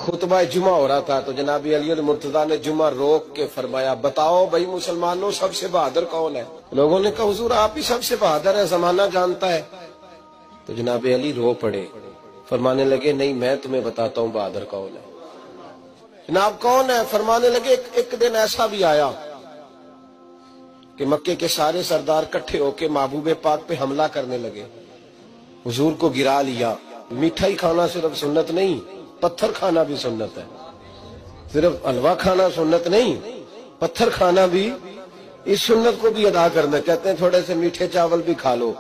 خطبہ جمعہ ہو رہا تھا تو جناب علی المرتضیٰ نے جمعہ روک کے فرمایا بتاؤ بھائی مسلمانوں سب سے بہادر کون ہے؟ لوگوں نے کہا حضور آپ ہی سب سے بہادر ہے، زمانہ جانتا ہے۔ تو جناب علی رو پڑے، فرمانے لگے نہیں میں تمہیں بتاتا ہوں بہادر کون ہے۔ جناب کون ہے؟ فرمانے لگے ایک دن ایسا بھی آیا کہ مکے کے سارے سردار کٹھے ہو کے محبوب پاک پہ حملہ کرنے لگے، حضور کو گرا لیا۔ میٹھائی کھانا صرف سنت نہیں، پتھر کھانا بھی سنت ہے، صرف حلوہ کھانا سنت نہیں، پتھر کھانا بھی اس سنت کو بھی ادا کرنا۔ کہتے ہیں تھوڑے سے میٹھے چاول بھی کھا لو،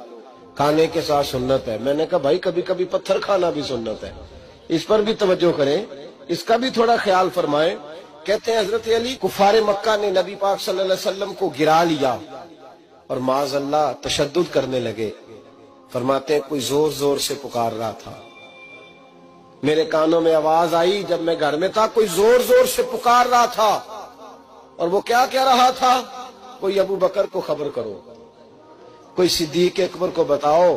کھانے کے ساتھ سنت ہے۔ میں نے کہا بھائی کبھی کبھی پتھر کھانا بھی سنت ہے، اس پر بھی توجہ کریں، اس کا بھی تھوڑا خیال فرمائیں۔ کہتے ہیں حضرت علی کفار مکہ نے نبی پاک صلی اللہ علیہ وسلم کو گرا لیا اور معاذ اللہ تشدد کرنے لگے۔ فرماتے ہیں کوئی زور زور سے پکار رہا تھا، میرے کانوں میں آواز آئی جب میں گھر میں تھا، کوئی زور زور سے پکار رہا تھا، اور وہ کیا کہہ رہا تھا؟ کوئی ابو بکر کو خبر کرو، کوئی صدیق اکبر کو بتاؤ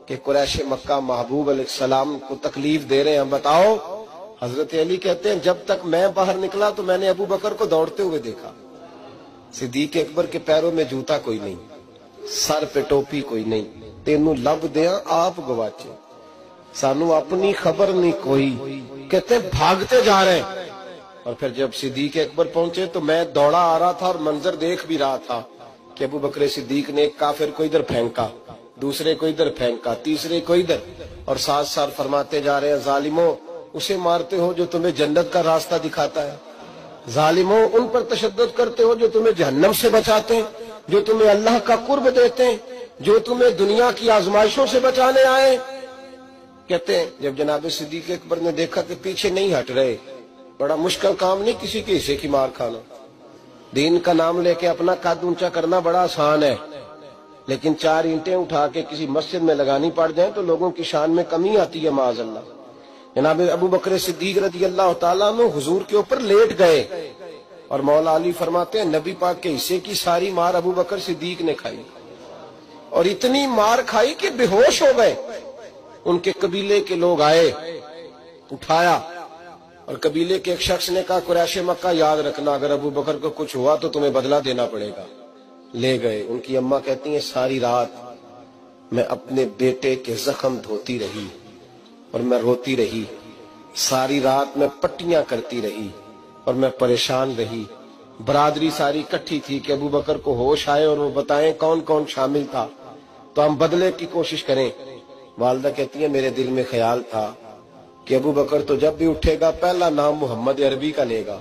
کہ قریش مکہ محبوب علیہ السلام کو تکلیف دے رہے ہیں، بتاؤ۔ حضرت علی کہتے ہیں جب تک میں باہر نکلا تو میں نے ابو بکر کو دوڑتے ہوئے دیکھا، صدیق اکبر کے پیروں میں جوتا کوئی نہیں، سر پہ ٹوپی کوئی نہیں، تینوں لب دیاں آپ گواچے، سانو اپنی خبر نہیں کوئی۔ کہتے ہیں بھاگتے جا رہے ہیں، اور پھر جب صدیق اکبر پہنچے تو میں دوڑا آ رہا تھا اور منظر دیکھ بھی رہا تھا کہ ابو بکر صدیق نے ایک کافر کو ادھر پھینکا، دوسرے کو ادھر پھینکا، تیسرے کو ادھر، اور ساتھ ساتھ فرماتے جا رہے ہیں ظالموں اسے مارتے ہو جو تمہیں جنت کا راستہ دکھاتا ہے، ظالموں ان پر تشدد کرتے ہو جو تمہیں جہنم سے بچاتے ہیں، جو تمہیں اللہ کا قرب دیتے ہیں، جو تمہیں دنیا کی آزمائشوں سے بچانے آئے۔ کہتے ہیں جب جناب صدیق اکبر نے دیکھا کہ پیچھے نہیں ہٹ رہے، بڑا مشکل کام نہیں کسی کے حصے کی مار کھانا، دین کا نام لے کے اپنا قد اونچا کرنا بڑا آسان ہے، لیکن 4 اینٹیں اٹھا کے کسی مسجد میں لگانی پڑ جائیں تو لوگوں کی شان میں کمی آتی ہے معاذ اللہ۔ جناب ابو بکر صدیق رضی اللہ تعالیٰ عنہ حضور کے اوپر لیٹ گئے، اور مولا علی فرماتے ہیں نبی پاک کے حصے کی ساری مار ابو بکر صدیق نے کھائی، اور اتنی مار کھائی کہ بے ہوش ہو گئے۔ ان کے قبیلے کے لوگ آئے، اٹھایا، اور قبیلے کے ایک شخص نے کہا قریش مکہ یاد رکھنا اگر ابو بکر کو کچھ ہوا تو تمہیں بدلہ دینا پڑے گا۔ لے گئے۔ ان کی اماں کہتی ہیں ساری رات میں اپنے بیٹے کے زخم دھوتی رہی اور میں روتی رہی، ساری رات میں پٹیاں کرتی رہی اور میں پریشان رہی۔ برادری ساری کٹھی تھی کہ ابو بکر کو ہوش آئے اور وہ بتائیں کون کون شامل تھا تو ہم بدلے کی کوشش کریں۔ والدہ کہتی ہیں میرے دل میں خیال تھا کہ ابو بکر تو جب بھی اٹھے گا پہلا نام محمد عربی کا لے گا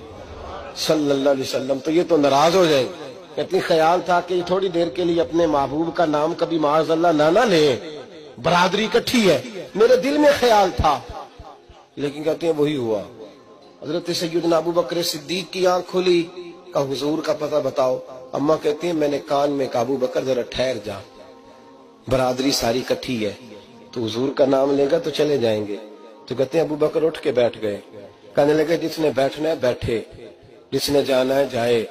صلی اللہ علیہ وسلم، تو یہ تو ناراض ہو جائیں گے۔ کہتی خیال تھا کہ تھوڑی دیر کے لیے اپنے محبوب کا نام کبھی معاذ اللہ نہ لے، برادری کٹھی ہے، میرے دل میں خیال تھا، لیکن کہتے ہیں وہی ہوا۔ حضرت سیدنا ابو بکر صدیق کی آنکھ کھلی، کہا حضور کا پتہ بتاؤ۔ اماں کہتی ہیں میں نے کان میں کہا ابو بکر ذرا ٹھہر جا، برادری ساری کٹھی ہے، تو حضور کا نام لے گا تو چلے جائیں گے۔ تو کہتے ہیں ابو بکر اٹھ کے بیٹھ گئے، کہنے لگے جس نے بیٹھنا ہے بیٹھے، جس نے جانا ہے جائے۔